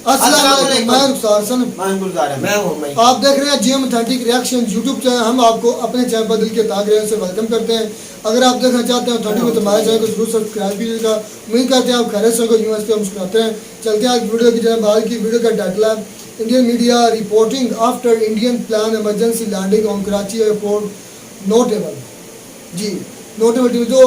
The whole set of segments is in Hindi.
आप देख रहे हैं GM authentic reaction YouTube channel. हम आपको अपने चैनल पर दिल के ताक से वेलकम करते हैं। अगर आप देखना चाहते हैं ऑथेंटिक तो हमारे चैनल को जरूर सब्सक्राइब कीजिएगा। उम्मीद करते हैं आप खैरियत से होंगे। यूनिवर्सिटी हम मुस्कुराते हैं। चलते हैं आज वीडियो की जनाब। आज की वीडियो का टाइटल है Indian media reporting after Indian plane emergency landing on Karachi airport नोटेबल। जी नोटेबल जो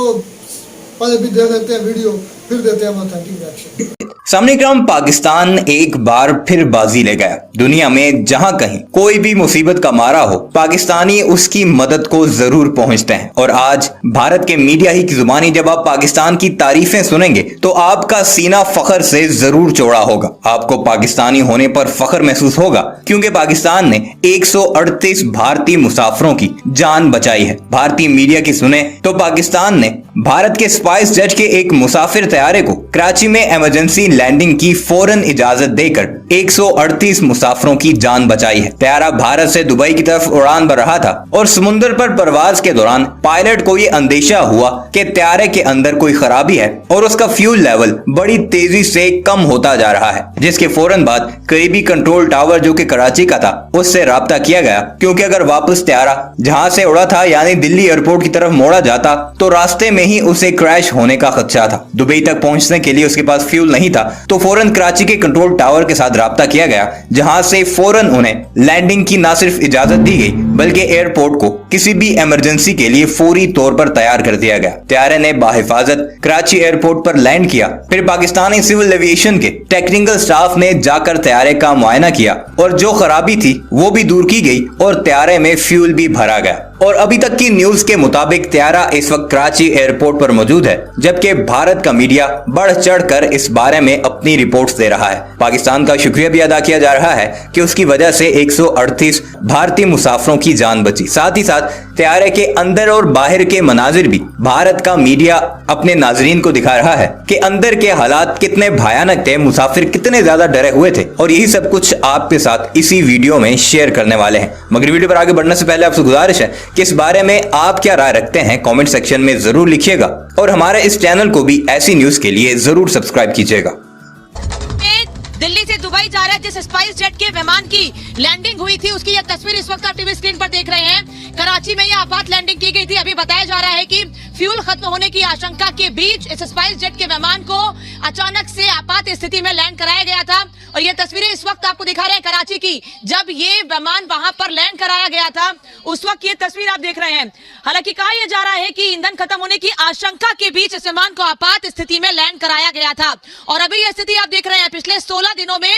पहले भी देख लेते हैं वीडियो, फिर देते हैं ऑथेंटिक रिएक्शन। सामने क्रम पाकिस्तान एक बार फिर बाजी ले गया। दुनिया में जहां कहीं कोई भी मुसीबत का मारा हो, पाकिस्तानी उसकी मदद को जरूर पहुंचते हैं। और आज भारत के मीडिया ही की जुबानी जब आप पाकिस्तान की तारीफें सुनेंगे तो आपका सीना फख्र से जरूर चौड़ा होगा। आपको पाकिस्तानी होने पर फख्र महसूस होगा क्योंकि पाकिस्तान ने 138 भारतीय मुसाफिरों की जान बचाई है। भारतीय मीडिया की सुने तो पाकिस्तान ने भारत के स्पाइस जेट के एक मुसाफिर तैयारे को कराची में इमरजेंसी लैंडिंग की फौरन इजाजत देकर 138 मुसाफिरों की जान बचाई है। तैयारा भारत से दुबई की तरफ उड़ान भर रहा था और समुद्र पर परवाज के दौरान पायलट को ये अंदेशा हुआ कि तैयारे के अंदर कोई खराबी है और उसका फ्यूल लेवल बड़ी तेजी से कम होता जा रहा है, जिसके फौरन बाद करीबी कंट्रोल टावर जो कि कराची का था उससे राब्ता किया गया, क्योंकि अगर वापस तैयारा जहां से उड़ा था यानी दिल्ली एयरपोर्ट की तरफ मोड़ा जाता तो रास्ते में ही उसे क्रैश होने का खदशा था। दुबई तक पहुंचने के लिए उसके पास फ्यूल नहीं था तो फौरन कराची के कंट्रोल टावर के साथ राब्ता किया गया, जहां से फौरन उन्हें लैंडिंग की न सिर्फ इजाजत दी गई बल्कि एयरपोर्ट को किसी भी इमरजेंसी के लिए फौरी तौर पर तैयार कर दिया गया। तैयारे ने बाहिफाजत कराची एयरपोर्ट पर लैंड किया। फिर पाकिस्तानी सिविल एविएशन के टेक्निकल स्टाफ ने जाकर तैयारे का मुआयना किया और जो खराबी थी वो भी दूर की गई और तैयारे में फ्यूल भी भरा गया। और अभी तक की न्यूज के मुताबिक तैयारा इस वक्त कराची एयरपोर्ट पर मौजूद है, जबकि भारत का मीडिया बढ़ चढ़कर इस बारे में अपनी रिपोर्ट्स दे रहा है। पाकिस्तान का शुक्रिया भी अदा किया जा रहा है कि उसकी वजह से 138 भारतीय मुसाफिरों की जान बची। साथ ही साथ तैयारे के अंदर और बाहर के मनाजिर भी भारत का मीडिया अपने नाजरीन को दिखा रहा है कि अंदर के हालात कितने भयानक थे, मुसाफिर कितने ज्यादा डरे हुए थे। और यही सब कुछ आपके साथ इसी वीडियो में शेयर करने वाले हैं। मगर वीडियो पर आगे बढ़ने से पहले आपसे गुजारिश है कि इस बारे में आप क्या राय रखते हैं कमेंट सेक्शन में जरूर लिखिएगा और हमारे इस चैनल को भी ऐसी न्यूज के लिए जरूर सब्सक्राइब कीजिएगा। दिल्ली से दुबई जा रहा है जिस स्पाइस जेट के विमान की लैंडिंग हुई थी उसकी यह तस्वीर इस वक्त आप टीवी स्क्रीन पर देख रहे हैं। कराची में यह आपात लैंडिंग की गई थी। अभी बताया जा रहा है कि फ्यूल खत्म होने की आशंका के बीच इस स्पाइस जेट के विमान को अचानक से आपात स्थिति में लैंड कराया गया था। और ये तस्वीरें इस वक्त आपको दिखा रहे हैं कराची की, जब ये विमान वहां पर लैंड कराया गया था उस वक्त ये तस्वीर आप देख रहे हैं। हालांकि कहा यह जा रहा है कि ईंधन खत्म होने की आशंका के बीच इस विमान को आपात स्थिति में लैंड कराया गया था। और अभी यह स्थिति आप देख रहे हैं, पिछले 16 दिनों में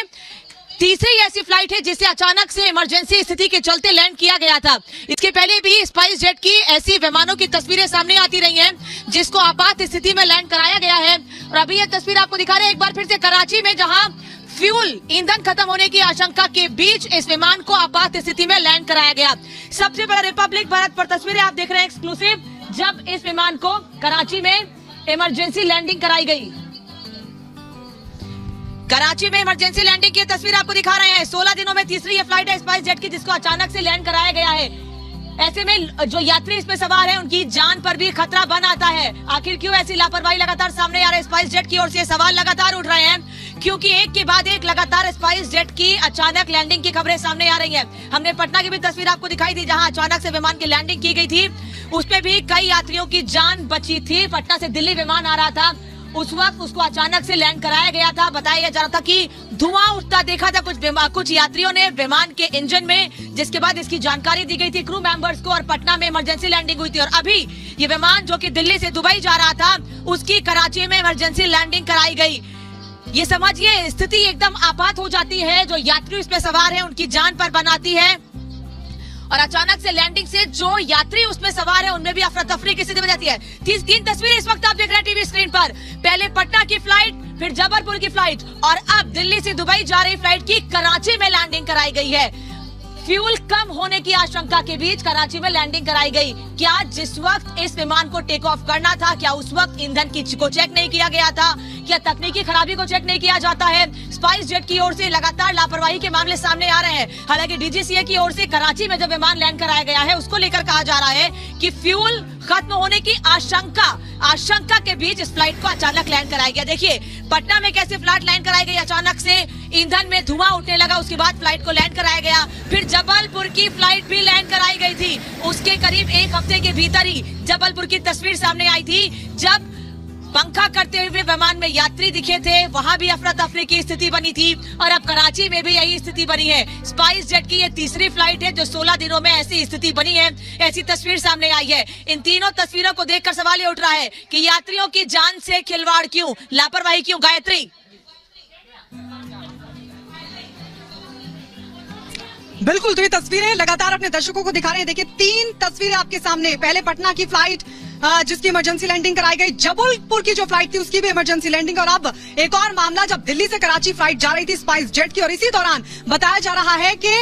तीसरी ऐसी फ्लाइट है जिसे अचानक से इमरजेंसी स्थिति के चलते लैंड किया गया था। इसके पहले भी स्पाइस जेट की ऐसी विमानों की तस्वीरें सामने आती रही हैं जिसको आपात स्थिति में लैंड कराया गया है। और अभी यह तस्वीर आपको दिखा रहे हैं एक बार फिर से कराची में, जहां फ्यूल ईंधन खत्म होने की आशंका के बीच इस विमान को आपात स्थिति में लैंड कराया गया। सबसे बड़ा रिपब्लिक भारत पर तस्वीरें आप देख रहे हैं एक्सक्लूसिव, जब इस विमान को कराची में इमरजेंसी लैंडिंग कराई गई। कराची में इमरजेंसी लैंडिंग की तस्वीर आपको दिखा रहे हैं। 16 दिनों में तीसरी ये फ्लाइट है स्पाइस जेट की जिसको अचानक से लैंड कराया गया है। ऐसे में जो यात्री इसमें सवार हैं उनकी जान पर भी खतरा बन आता है। आखिर क्यों ऐसी लापरवाही लगातार सामने आ रही है? स्पाइस जेट की ओर से सवाल लगातार उठ रहे हैं क्योंकि एक के बाद एक लगातार स्पाइस जेट की अचानक लैंडिंग की खबरें सामने आ रही हैं। हमने पटना की भी तस्वीर आपको दिखाई दी जहां अचानक से विमान की लैंडिंग की गई थी, उसमें भी कई यात्रियों की जान बची थी। पटना से दिल्ली विमान आ रहा था, उस वक्त उसको अचानक से लैंड कराया गया था। बताया जा रहा था कि धुआं उठता देखा था कुछ यात्रियों ने विमान के इंजन में, जिसके बाद इसकी जानकारी दी गई थी क्रू मेंबर्स को और पटना में इमरजेंसी लैंडिंग हुई थी। और अभी ये विमान जो कि दिल्ली से दुबई जा रहा था उसकी कराची में इमरजेंसी लैंडिंग कराई गई। ये समझिए स्थिति एकदम आपात हो जाती है। जो यात्री इसमें सवार है उनकी जान पर बनाती है और अचानक से लैंडिंग से जो यात्री उसमें सवार है उनमें भी अफरा तफरी की स्थिति बन जाती है। 3 तस्वीरें इस वक्त आप देख रहे हैं टीवी स्क्रीन पर। पहले पटना की फ्लाइट, फिर जबलपुर की फ्लाइट और अब दिल्ली से दुबई जा रही फ्लाइट की कराची में लैंडिंग कराई गई है। फ्यूल कम होने की आशंका के बीच कराची में लैंडिंग कराई गई। क्या जिस वक्त इस विमान को टेक ऑफ करना था, क्या उस वक्त ईंधन को चेक नहीं किया गया था? क्या तकनीकी खराबी को चेक नहीं किया जाता है? स्पाइस जेट की ओर से लगातार लापरवाही के मामले सामने आ रहे हैं। हालांकि डीजीसीए की ओर से कराची में जब विमान लैंड कराया गया है उसको लेकर कहा जा रहा है कि फ्यूल खत्म होने की आशंका आशंका के बीच इस फ्लाइट को अचानक लैंड कराया गया। देखिए पटना में कैसे फ्लाइट लैंड कराई गई, अचानक से ईंधन में धुआं उठने लगा, उसके बाद फ्लाइट को लैंड कराया गया। फिर जबलपुर की फ्लाइट भी लैंड कराई गई थी। उसके करीब एक हफ्ते के भीतर ही जबलपुर की तस्वीर सामने आई थी जब पंखा करते हुए विमान में यात्री दिखे थे, वहां भी अफरा तफरी की स्थिति बनी थी और अब कराची में भी यही स्थिति बनी है। स्पाइस जेट की ये तीसरी फ्लाइट है जो 16 दिनों में ऐसी स्थिति बनी है, ऐसी तस्वीर सामने आई है। इन तीनों तस्वीरों को देखकर सवाल ये उठ रहा है कि यात्रियों की जान से खिलवाड़ क्यों, लापरवाही क्यों? गायत्री, बिल्कुल, तो ये तस्वीरें लगातार अपने दर्शकों को दिखा रहे हैं। देखिए 3 तस्वीरें आपके सामने। पहले पटना की फ्लाइट जिसकी इमरजेंसी लैंडिंग कराई गई, जबलपुर की जो फ्लाइट थी उसकी भी इमरजेंसी लैंडिंग, और अब एक और मामला जब दिल्ली से कराची फ्लाइट जा रही थी स्पाइस जेट की, और इसी दौरान बताया जा रहा है कि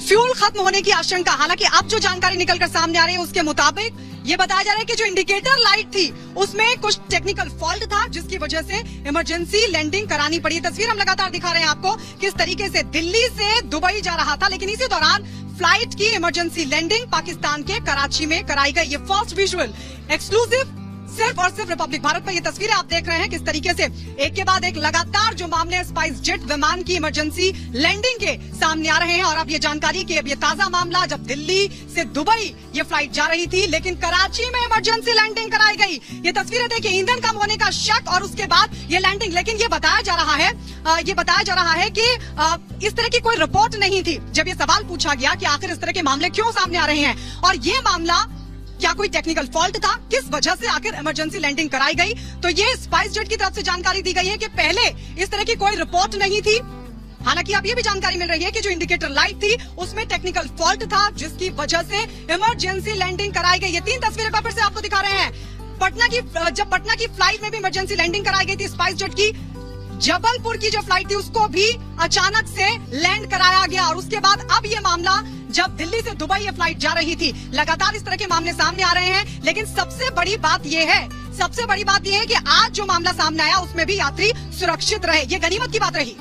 फ्यूल खत्म होने की आशंका। हालांकि अब जो जानकारी निकलकर सामने आ रही है उसके मुताबिक ये बताया जा रहा है कि जो इंडिकेटर लाइट थी उसमें कुछ टेक्निकल फॉल्ट था जिसकी वजह से इमरजेंसी लैंडिंग करानी पड़ी। तस्वीर हम लगातार दिखा रहे हैं आपको किस तरीके से दिल्ली से दुबई जा रहा था, लेकिन इसी दौरान फ्लाइट की इमरजेंसी लैंडिंग पाकिस्तान के कराची में कराई गई। ये फर्स्ट विजुअल एक्सक्लूसिव सिर्फ और सिर्फ रिपब्लिक भारत पर ये तस्वीरें आप देख रहे हैं किस तरीके से एक के बाद एक लगातार जो मामले स्पाइस जेट विमान की इमरजेंसी लैंडिंग के सामने आ रहे हैं। और अब ये जानकारी कि अब ये ताजा मामला जब दिल्ली से दुबई ये फ्लाइट जा रही थी लेकिन कराची में इमरजेंसी लैंडिंग कराई गई। ये तस्वीरें देखिए, ईंधन कम होने का शक और उसके बाद ये लैंडिंग। लेकिन ये बताया जा रहा है कि इस तरह की कोई रिपोर्ट नहीं थी। जब ये सवाल पूछा गया कि आखिर इस तरह के मामले क्यों सामने आ रहे हैं और ये मामला क्या कोई टेक्निकल फॉल्ट था, किस वजह से आखिर इमरजेंसी लैंडिंग कराई गई, तो ये स्पाइस जेट की तरफ से जानकारी दी गई है कि पहले इस तरह की कोई रिपोर्ट नहीं थी। हालांकि अब ये भी जानकारी मिल रही है कि जो इंडिकेटर लाइट थी उसमें टेक्निकल फॉल्ट था जिसकी वजह से इमरजेंसी लैंडिंग कराई गई। ये 3 तस्वीरें फिर से आपको दिखा रहे हैं। जब पटना की फ्लाइट में भी इमरजेंसी लैंडिंग कराई गई थी स्पाइस जेट की, जबलपुर की जो फ्लाइट थी उसको भी अचानक से लैंड कराया गया। और उसके बाद अब ये मामला जब दिल्ली से दुबई ये फ्लाइट जा रही थी, लगातार इस तरह के मामले सामने आ रहे हैं। लेकिन सबसे बड़ी बात ये है कि आज जो मामला सामने आया उसमें भी यात्री सुरक्षित रहे। ये गनीमत की बात रही।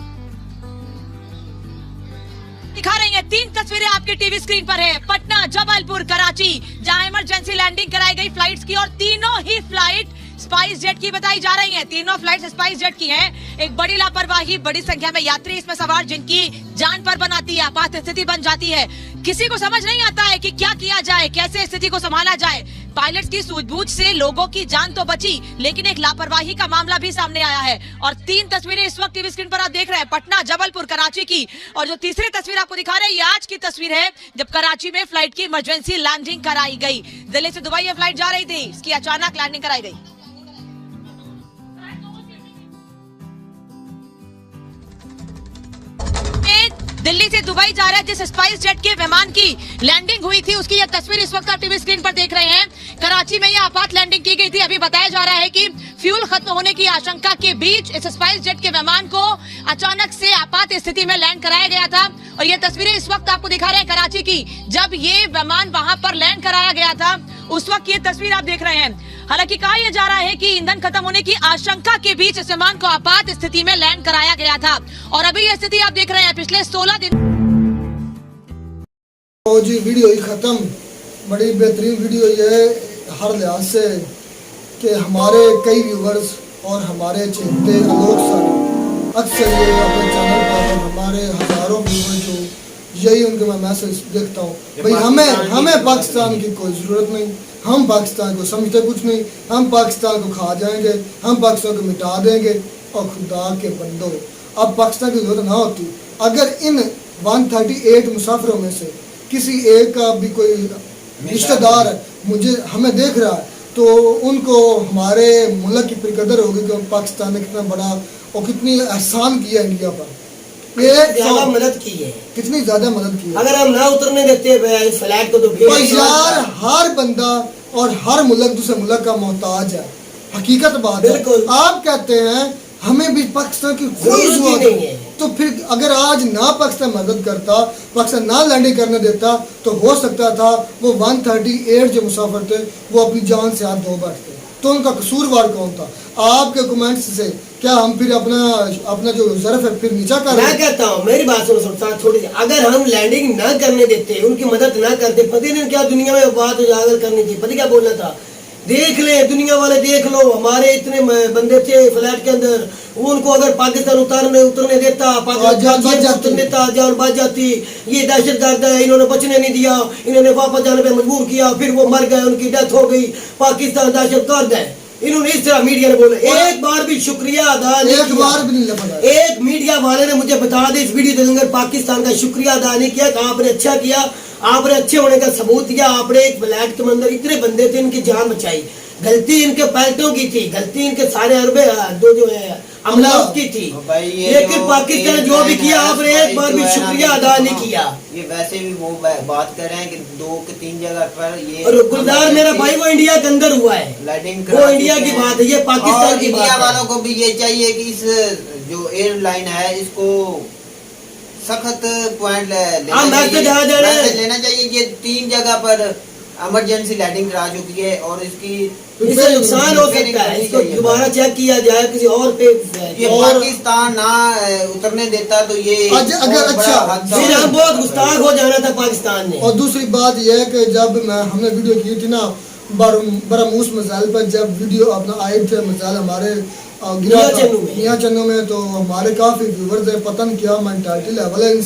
दिखा रही हैं 3 तस्वीरें आपके टीवी स्क्रीन पर है, पटना, जबलपुर, कराची, जहां इमरजेंसी लैंडिंग कराई गई फ्लाइट्स की, और तीनों ही फ्लाइट स्पाइस जेट की बताई जा रही हैं। तीनों फ्लाइट स्पाइस जेट की हैं। एक बड़ी लापरवाही, बड़ी संख्या में यात्री इसमें सवार जिनकी जान पर बनाती है, आपात स्थिति बन जाती है। किसी को समझ नहीं आता है कि क्या किया जाए, कैसे स्थिति को संभाला जाए। पायलट्स की सूझबूझ से लोगों की जान तो बची, लेकिन एक लापरवाही का मामला भी सामने आया है। और 3 तस्वीरें इस वक्त टीवी स्क्रीन पर आप देख रहे हैं, पटना, जबलपुर, कराची की। और जो तीसरी तस्वीर आपको दिखा रहे हैं ये आज की तस्वीर है जब कराची में फ्लाइट की इमरजेंसी लैंडिंग कराई गई। दिल्ली से दुबई ये फ्लाइट जा रही थी, इसकी अचानक लैंडिंग कराई गई। दिल्ली से दुबई जा रहा है जिस स्पाइस जेट के विमान की लैंडिंग हुई थी उसकी यह तस्वीर इस वक्त आप टीवी स्क्रीन पर देख रहे हैं। कराची में यह आपात लैंडिंग की गई थी। अभी बताया जा रहा है कि फ्यूल खत्म होने की आशंका के बीच इस स्पाइस जेट के विमान को अचानक से आपात स्थिति में लैंड कराया गया था। और ये तस्वीरें इस वक्त आपको दिखा रहे हैं कराची की, जब ये विमान वहां पर लैंड कराया गया था उस वक्त ये तस्वीर आप देख रहे हैं। हालांकि कहा यह जा रहा है कि ईंधन खत्म होने की आशंका के बीच इस विमान को आपात स्थिति में लैंड कराया गया था। और अभी यह स्थिति आप देख रहे हैं पिछले 16 दिन। तो जी वीडियो ही खत्म। बड़ी बेहतरीन वीडियो ये हर लिहाज से कि हमारे कई व्यूवर्स और हमारे चहेते लोग सर अक्सर ये अपने चैनल पर हमारे हजारों व्यूवर्स जो यही उनके मैं मैसेज देखता हूँ, भाई हमें पाकिस्तान की कोई ज़रूरत नहीं, हम पाकिस्तान को समझते कुछ नहीं, हम पाकिस्तान को खा जाएंगे, हम पाकिस्तान को मिटा देंगे। और खुदा के बंदो, अब पाकिस्तान की जरूरत ना होती अगर इन 138 मुसाफिरों में से किसी एक का भी कोई रिश्तेदार है हमें देख रहा है तो उनको हमारे मुल्क की फिक्र होगी कि पाकिस्तान ने कितना बड़ा और कितनी एहसान किया इंडिया पर, ज्यादा मदद की है, कितनी ज्यादा मदद की है। अगर हम ना उतरने देते फ्लैट को तो यार हर बंदा और हर मुल्क दूसरे मुल्क का मोहताज है, हकीकत बात है। आप कहते हैं हमें भी पाकिस्तान की कोई जरूरत नहीं है, तो फिर अगर आज ना पाकिस्तान मदद करता, पाकिस्तान ना लैंडिंग करने देता तो हो सकता था वो 138 जो मुसाफिर थे वो अपनी जान से हाथ धो बैठते। तो उनका कसूरवार कौन था? आपके कमेंट्स से क्या हम फिर अपना जो ज़र्फ है फिर नीचा कर रहे हैं? मैं कहता हूँ, मेरी बात सुनो सबसे थोड़ी सी, अगर हम लैंडिंग ना करने देते, उनकी मदद ना करते, पति ने क्या दुनिया में बात उजागर करनी थी, पति क्या बोलना था देख ले, दुनिया वाले देख लो, हमारे इतने बंदे थे फ्लैट के अंदर, उनको अगर पाकिस्तान उतरने देता, जान बच जाती। उतरने देता, जान बच जाती। ये दहशतगर्द है, इन्होंने बचने नहीं दिया, इन्होंने वापस जाने पे मजबूर किया, फिर वो मर गए, उनकी डेथ हो गई। पाकिस्तान दहशतगर्द है, इन्होंने इस तरह मीडिया ने बोला। एक बार भी शुक्रिया अदा नहीं एक किया। बार भी नहीं लगा। एक मीडिया वाले ने मुझे बता दे इस वीडियो के अंदर पाकिस्तान का शुक्रिया अदा नहीं किया कि आपने अच्छा किया, आपने अच्छे होने का सबूत दिया, आपने एक फ्लैट के अंदर इतने बंदे थे, इनकी जान बचाई। गलती इनके पैलटों की थी, गलती इनके सारे अरबे दो जो है अमला की थी, भाई ये लेकिन जो पाकिस्तान एक जो भी लाइन किया है, आपने एक बार भी जो है ना, शुक्रिया अदा नहीं किया। ये वैसे भी वो बात कर रहे हैं कि 2 के 3 जगह पर ये और गुलजार मेरा भाई वो इंडिया के अंदर हुआ है, लाइटिंग वो इंडिया की बात है, ये पाकिस्तान की इंडिया बात है। वालों को भी ये चाहिए कि इस जो एयरलाइन है इसको सख्त पॉइंट हाँ, मैसेज आ जा रहा है। लेना चाहिए। ये 3 जगह पर इमरजेंसी लैंडिंग करा चुकी है और इसकी इससे नुकसान हो सकता है, इसको दोबारा चेक किया जाए किसी और पे। ये और पाकिस्तान ना उतरने देता तो ये अगर बहुत बड़ा अच्छा, हादसा फिर होता। हम बहुत गुस्ताख हो जाना था पाकिस्तान ने। और दूसरी बात यह है कि जब हमने वीडियो की थी ना बरामूस मिसाइल पर, जब वीडियो अपना आए थे मिसाइल हमारे गिरा था मियाँ चन्नू में, तो हमारे काफ़ी व्यूवर्स हैं, पता नहीं क्या मेंटालिटी लेवल है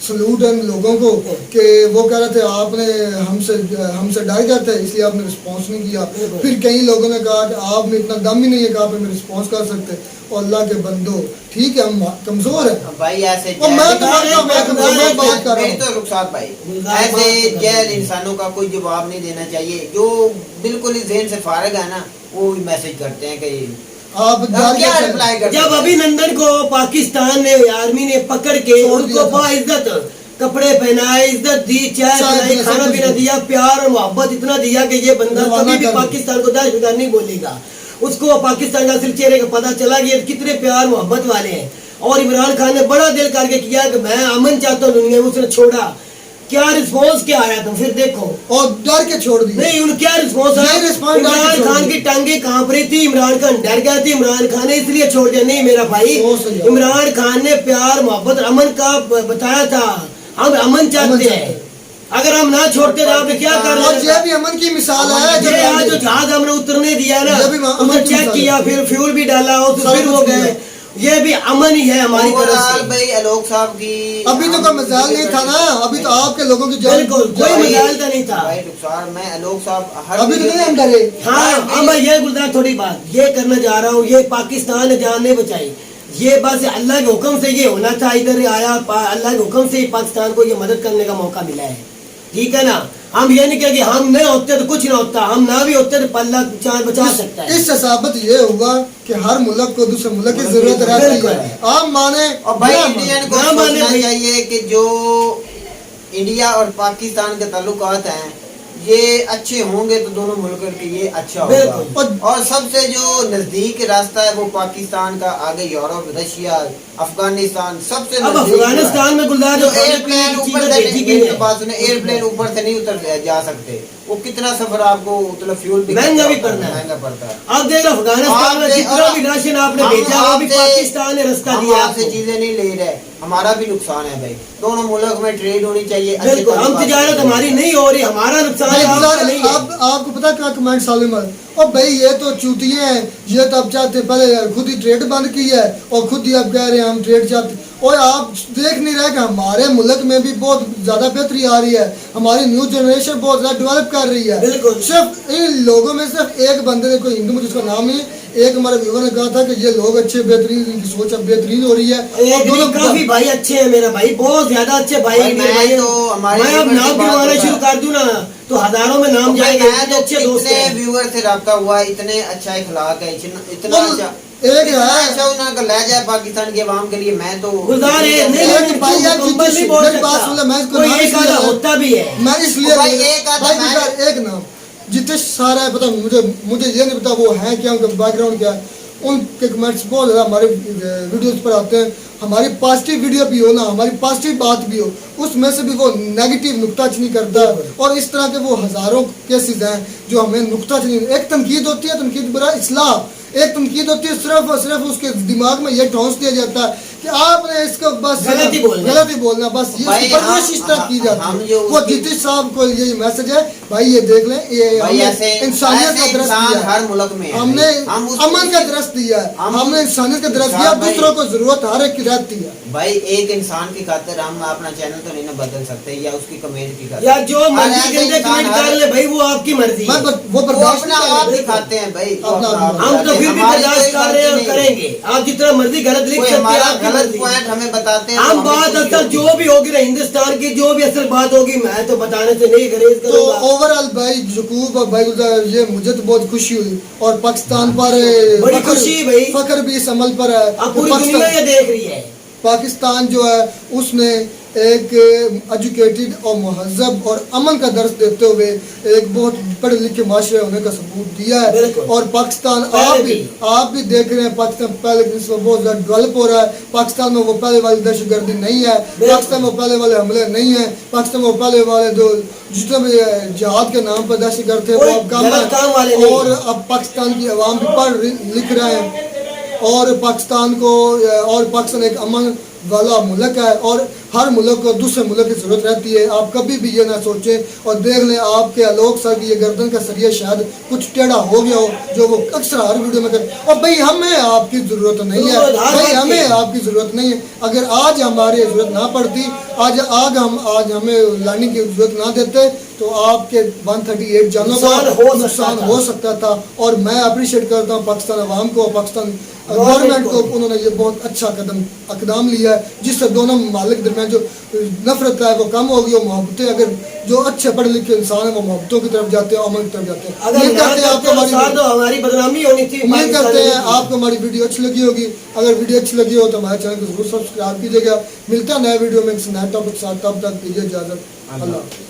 सलूट है लोगों को कि वो कह रहे थे आपने हमसे डर गए थे इसलिए आपने रिस्पांस नहीं किया। फिर कई लोगों ने कहा कि आप में इतना दम ही नहीं है कि आप हमें रिस्पांस कर सकते। और अल्लाह के बंदो, ठीक है हम कमज़ोर हैं। भाई ऐसे और मैं तो बात कर रहा मेरी हूँ। तो रुखसात भाई, ऐसे जैल इंसानों का कोई जवाब नहीं देना चाहिए। जो बिल्कुल ही ज़हन से फारिग है ना, वो मैसेज करते हैं कि आप अब क्या रिप्लाई करते जब हैं? अभिनंदन को पाकिस्तान ने आर्मी ने पकड़ के छोड़ दिया उनको था। बाइज्जत कपड़े पहनाए, इज्जत दी, चाय चाय पिलाई, पिलाई, खाना सब पीना कुछ दिया, प्यार और मोहब्बत इतना दिया कि ये बंदा रवाना कभी भी कर दिया। पाकिस्तान को दहशतगर्द नहीं बोलेगा। उसको पाकिस्तान का सिर्फ चेहरे का पता चला कि ये कितने प्यार मोहब्बत वाले हैं। और इमरान खान ने बड़ा दिल करके किया कि मैं अमन चाहता हूँ दुनिया में, उसने छोड़ा। क्या रिस्पॉन्स क्या आया तुम फिर देखो, और डर के छोड़ दिया। नहीं उन क्या रिस्पॉन्स नहीं, response डर के इमरान छोड़ खान दिया। की टांगे कांप रही थी, इमरान खान डर गया थी, इमरान खान ने इसलिए छोड़ दिया। नहीं मेरा भाई, वो सही है। इमरान खान ने प्यार मोहब्बत अमन का बताया था, हम अमन चाहते हैं। अगर हम ना छोड़ते तो आपने क्या कर और ये भी अमन की मिसाल है। ये आज जो जहाज हमने उतरने दिया ना, ये भी अमन उसने की चेक मिसाल किया, है। फिर फ्यूल भी डाला और सब फिर कुछ हो किया। गए। ये भी अमन ही है हमारी तरफ ओवरऑल से। भाई आलोक साहब की अभी तो कोई मजाल नहीं था ना, अभी तो आपके लोगों की बिल्कुल, कोई मजाल तो नहीं था। भाई रुखसार, मैं आलोक साहब हर अभी तो वीडियो नहीं हम में- डरे। हाँ मैं ये गुलजार थोड़ी बात ये करना चाह रहा हूँ, ये पाकिस्तान ने जान नहीं बचाई। ये बस अल्लाह के हुक्म से ये होना था, इधर आया अल्लाह के हुक्म से ही पाकिस्तान को ये मदद करने का मौका मिला है। ठीक है ना, हम ये नहीं कहें कि हम नहीं होते तो कुछ ना होता, हम ना भी होते तो अल्लाह चांद बचा सकता है। इससे साबित ये हुआ कि हर मुल्क को दूसरे मुल्क की जरूरत रहती बिल्कुल। है। आप माने और भाई ना इंडियन को ना माने सोचना भाई। चाहिए कि जो इंडिया और पाकिस्तान के ताल्लुकात हैं ये अच्छे होंगे तो दोनों मुल्क के लिए अच्छा बिल्कुल। होगा। और सबसे जो नजदीक रास्ता है वो पाकिस्तान का, आगे यूरोप, रशिया, अफगानिस्तान सबसे अब नजदीक अफगानिस्तान में गुलजार जो जो एयरप्लेन ऊपर चीजें से भेजी गई मेरी है। तो बात सुने, एयरप्लेन ऊपर से नहीं उतर जा सकते। वो कितना सफर आपको मतलब फ्यूल भी महंगा भी खर्चा होता पड़ना है। महंगा पड़ता है। अब देख अफगानिस्तान में जितना भी राशन आपने भेजा वो भी पाकिस्तान ने रास्ता हम दिया आपसे आपको। चीजें नहीं ले रहे, हमारा भी नुकसान है भाई। दोनों मुल्क में ट्रेड होनी चाहिए। अच्छे बिल्कुल, हम ताल्लुकात तिजारत हमारी नहीं हो रही, हमारा नुकसान है, आपका नहीं है। आप आपको पता क्या कमेंट साले में, और भाई ये तो चूतिए हैं, ये तो अब चाहते हैं, पहले खुद ही ट्रेड बंद की है और खुद ही अब कह रहे हैं हम ट्रेड चाहते। और आप देख नहीं रहे कि हमारे मुल्क में भी बहुत ज्यादा बेहतरी आ रही है, हमारी न्यू जनरेशन बहुत ज्यादा डेवलप कर रही है। बिल्कुल। सिर्फ इन लोगों में सिर्फ एक बंदे ने, कोई हिंदू मुझे उसका नाम नहीं, एक हमारे व्यूवर ने कहा था कि ये लोग अच्छे बेहतरीन, इनकी सोच अब बेहतरीन हो रही है। और एक नहीं, काफी भाई अच्छे हैं मेरा भाई, बहुत ज्यादा अच्छे भाई भाई, मेरे मैं भाई तो हमारे मैं अब व्यूवर से नाम बात गिनवाना होता शुरू है। कर दूं ना तो हजारों में नाम भाई जाएंगे। मैं इतने तो अच्छे दोस्त इतने हैं। व्यूअर से रब्ता हुआ, इतने अच्छा इखलाक है, इतना और अच्छा एक इतना है- अच्छा उनका लहजा है पाकिस्तान की आवाम के लिए। मैं तो गुलजार है, नहीं एक लेकिन भाई यार, मुकम्मल नहीं बोल मेरी बात सुन ले, मैं सकता, इसको कोई नाम एक इसलिए आधा ले- होता भी है। मैं इसलिए भाई एक आधा भाई मैं- गुलजार, एक नाम जितेश सारा है, पता मुझे ये नहीं पता वो है क्या, उनका बैकग्राउंड क्या है। उनके कमेंट्स बहुत ज़्यादा हमारे वीडियोस पर आते हैं। हमारी पॉजिटिव वीडियो भी हो ना, हमारी पॉजिटिव बात भी हो, उसमें से भी वो नेगेटिव नुक्ताचीनी करता है। और इस तरह के वो हज़ारों केसेस हैं जो हमें नुक्ताचीनी, एक तनकीद होती है, तनकीद बरा इस्लाह, एक तनकीद होती है सिर्फ और सिर्फ उसके दिमाग में ये ठोंस दिया जाता है कि कि आपने इसको बस गलत ही बोलना। बस ये भाई, परवरिश इस तरह की हम जाती जो है। वो उसकी- जीती साहब को यही मैसेज है, भाई ये देख लें, ये भाई हमने ऐसे इंसानियत का ऐसे दरस इंसान दिया है। हर मुल्क में है हमने भाई। हम उस- अमन का दरस दिया है, हम- हमने इंसानियत का दरस साहब दिया, भाई- दूसरों को जरूरत हर एक की रहती है। भाई एक इंसान की खातिर हम अपना चैनल तो नहीं ना बदल सकते या उसकी कमेंट की खातिर। या जो हर मर्जी ऐसे के अंदर इंसान कमेंट हर- कर ले भाई, वो आपकी मर्जी है। वो वो बर्दाश्त अपना नहीं आप करेगा। दिखाते हैं भाई, वो अपना अपना आप आप- हम तो दिखाते फिर हैं। भी हमारी बर्दाश्त कोई कर रहे हैं और गलती नहीं। करेंगे। आप जितना मर्जी गलत लिख कोई सकते हैं, हमारा आपकी गलत मर्जी। पॉइंट हमें बताते हैं हम तो हमें बात खुशी असल होती जो है। भी होगी ना, हिंदुस्तान की जो भी असल बात होगी, मैं तो बताने से नहीं गरेज तो करूंगा। ओवरऑल भाई यकूब और भाई गुलजार, ये मुझे तो बहुत खुशी हुई और पाकिस्तान पर बड़ी खुशी भाई। फख्र भी इस अमल पर है अब कि पूरी दुनिया ये देख रही है। पाकिस्तान जो है उसने एक एजुकेटेड और महजब और अमन का दर्ज देते हुए एक बहुत पढ़े लिखे माशरे होने का सबूत दिया है। बिल्कुल। और पाकिस्तान पहले आप भी देख रहे हैं, पाकिस्तान पहले की निस्बत बहुत ज़्यादा डेवलप हो रहा है। पाकिस्तान में वो पहले वाली दहशतगर्दी नहीं है, पाकिस्तान में पहले वाले हमले नहीं है, पाकिस्तान में पहले वाले जो जितने भी जिहाद के नाम पर दहशतगर्द थे वो कोई अब कम गलत काम वाले है। नहीं और हैं। अब पाकिस्तान की आवाम भी पढ़ लिख रहे हैं और पाकिस्तान एक अमन वाला मुल्क है और हर मुल्क को दूसरे मुल्क की ज़रूरत रहती है। आप कभी भी ये ना सोचें और देख लें आपके आलोक सर की ये गर्दन का सरिया शायद कुछ टेढ़ा हो गया हो, जो वो अक्सर हर वीडियो में कहते। और भाई हमें आपकी ज़रूरत नहीं है, भाई हमें आपकी ज़रूरत नहीं है। अगर आज हमारी ज़रूरत ना पड़ती, आज हमें लाने की ज़रूरत ना देते तो आपके 138 जानों का नुकसान हो सकता था। और मैं अप्रिशिएट करता हूँ पाकिस्तान अवाम को, पाकिस्तान गवर्नमेंट को, उन्होंने ये बहुत अच्छा कदम लिया है जिससे दोनों ममालिक दरमियान जो नफरत है वो कम होगी और मोहब्बतें, अगर जो अच्छे पढ़े लिखे इंसान है वो मोहब्बतों की तरफ जाते हैं, अमन की तरफ जाते हैं। अगर उम्मीद करते हैं आपको हमारी बदनामी होनी थी। उम्मीद करते हैं आपको हमारी वीडियो अच्छी लगी होगी। अगर वीडियो अच्छी लगी हो तो हमारे चैनल को जरूर सब्सक्राइब कीजिएगा। मिलता है नए वीडियो में एक नए टॉपिक के साथ, तब तक दीजिए इजाजत। अल्लाह।